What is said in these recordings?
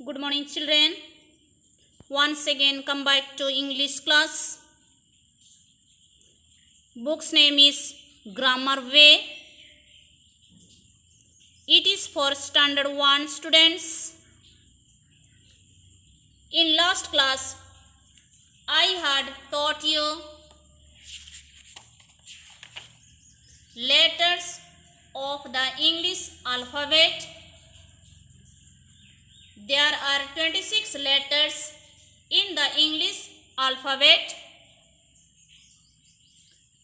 Good morning, children. Once again, come back to English class. Book's name is Grammar Way. It is for Standard 1 students. In last class, I had taught you letters of the English alphabet. There are 26 letters in the English alphabet.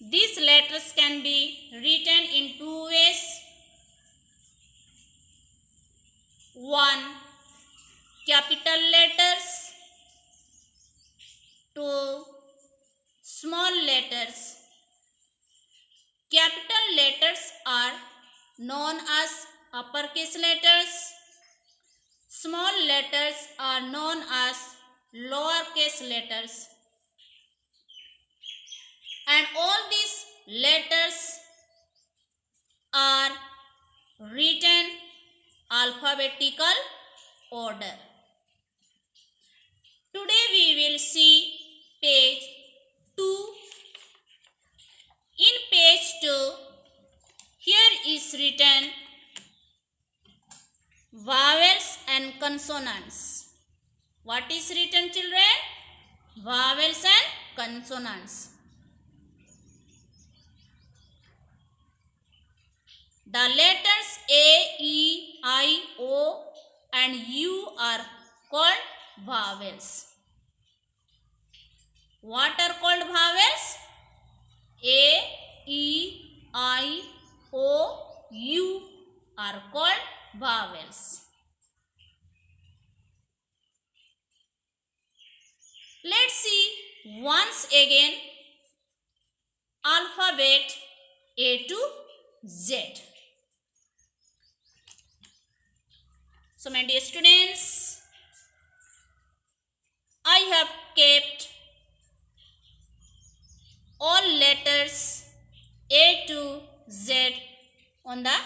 These letters can be written in two ways. One, capital letters. Two, small letters. Capital letters are known as uppercase letters. Small letters are known as lowercase letters. And all these letters are written alphabetical order. Today we will see page 2. In page 2, here is written vowels and consonants. What is written, children? Vowels and consonants. The letters A, E, I, O and U are called vowels. What are called vowels? A, E, I, O, U are called vowels. Let's see once again alphabet A to Z. So my dear students, I have kept all letters A to Z on the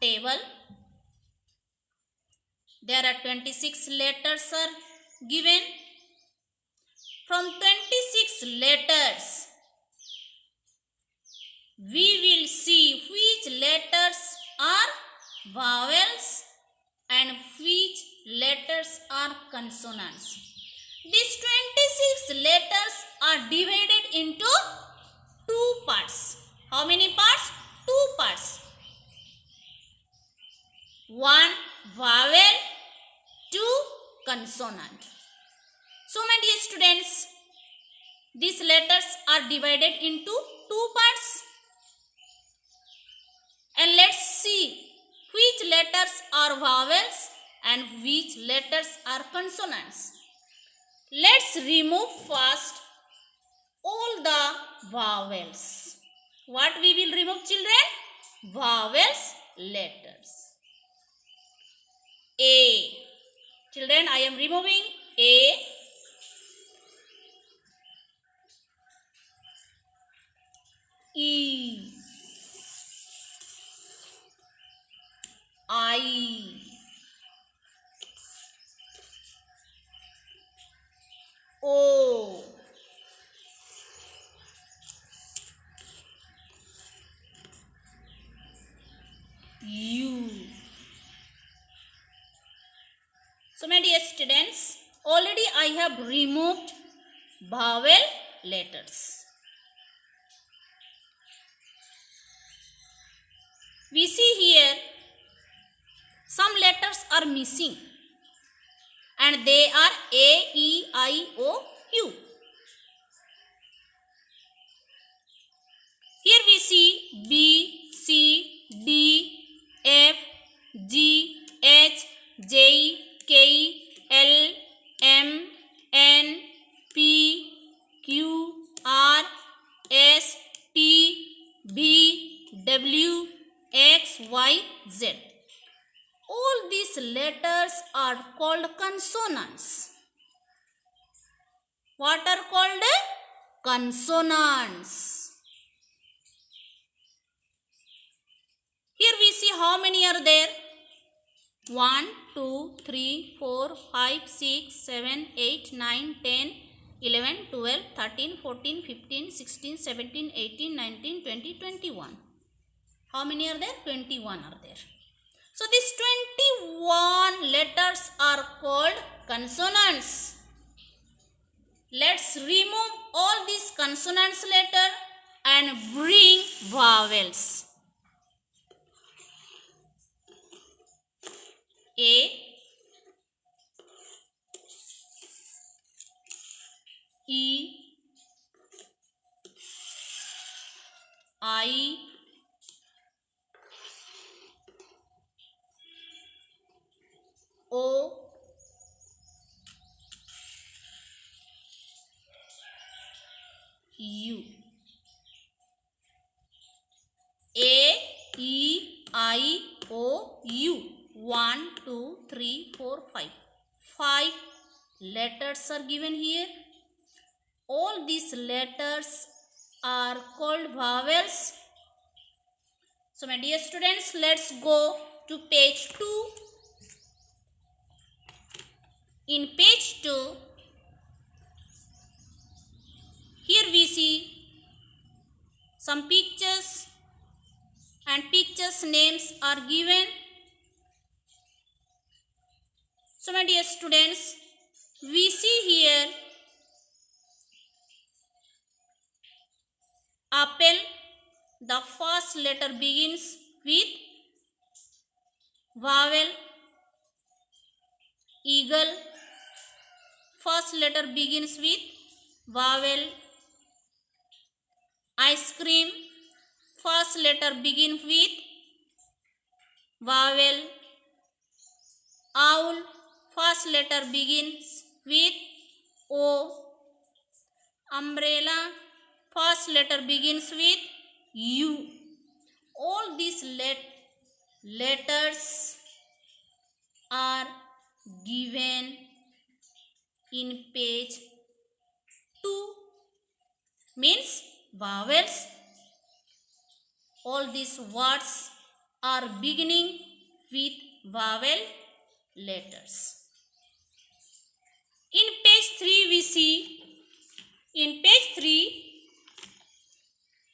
table. There are 26 letters are given. From 26 letters, we will see which letters are vowels and which letters are consonants. These 26 letters are divided into two parts. How many parts? Two parts. One vowel, two consonant. So my dear students, these letters are divided into two parts. And let's see which letters are vowels and which letters are consonants. Let's remove first all the vowels. What we will remove, children? Vowels letters. A. Children, I am removing A. E. I. O. U. So my dear students, already I have removed vowel letters. We see here some letters are missing and they are A, E, I, O, U. Here we see B, C, D, F, G, H, J, K, L, M, N, P, Q, R, S, T, V, W, X, Y, Z. All these letters are called consonants. What are called? Consonants. Here we see how many are there. 1, 2, 3, 4, 5, 6, 7, 8, 9, 10, 11, 12, 13, 14, 15, 16, 17, 18, 19, 20, 21. How many are there? 21 are there. So these 21 letters are called consonants. Let's remove all these consonants letter and bring vowels. A, E, I, O, U. A, E, I, O, U. 1, 2, 3, 4, 5. 5 letters are given here. All these letters are called vowels. So my dear students, let's go to page 2. In page 2, here we see some pictures and pictures names are given. So my dear students, we see here apple. The first letter begins with vowel. Eagle. First letter begins with vowel. Ice cream. First letter begins with vowel. Owl. First letter begins with O. Umbrella. First letter begins with U. All these letters are given in page 2. Means vowels. All these words are beginning with vowel letters. In page 3 we see, in page 3,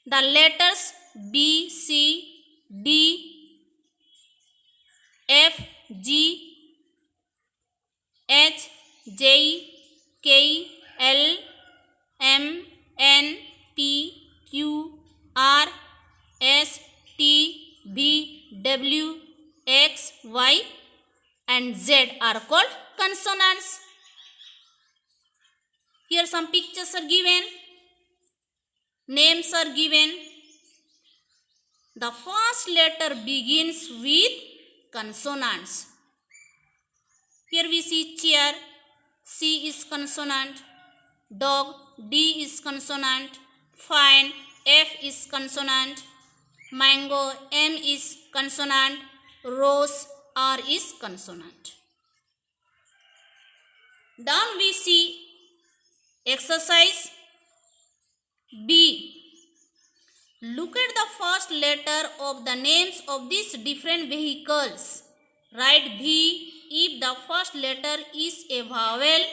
the letters B, C, D, F, G, H, J, K, L, M, N, P, Q, R, S, T, V, W, X, Y and Z are called consonants. Here some pictures are given. Names are given. The first letter begins with consonants. Here we see chair. C is consonant. Dog. D is consonant. Fan. F is consonant. Mango. M is consonant. Rose. R is consonant. Down we see exercise B. Look at the first letter of the names of these different vehicles. Write V if the first letter is a vowel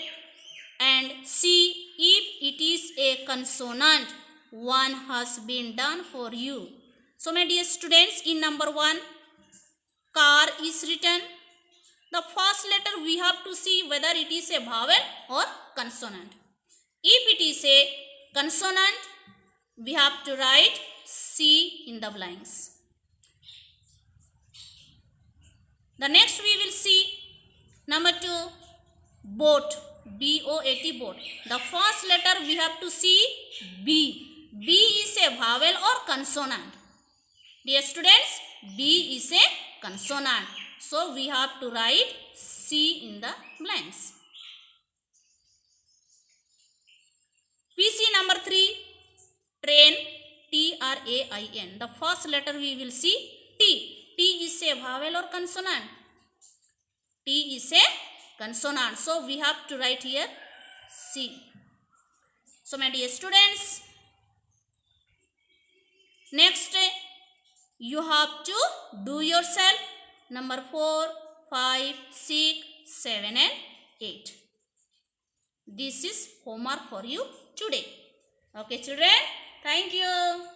and C if it is a consonant. One has been done for you. So my dear students, in number 1, car is written. The first letter we have to see whether it is a vowel or consonant. If it is a consonant, we have to write C in the blanks. The next we will see number 2, boat. B-O-A-T, boat. The first letter we have to see B. B is a vowel or consonant. Dear students, B is a consonant. So we have to write C in the blanks. We see number 3, train. T-R-A-I-N. The first letter we will see T. T is a vowel or consonant? T is a consonant. So we have to write here C. So my dear students, next you have to do yourself. Number 4, 5, 6, 7 and 8. This is homework for you today. Okay children, thank you.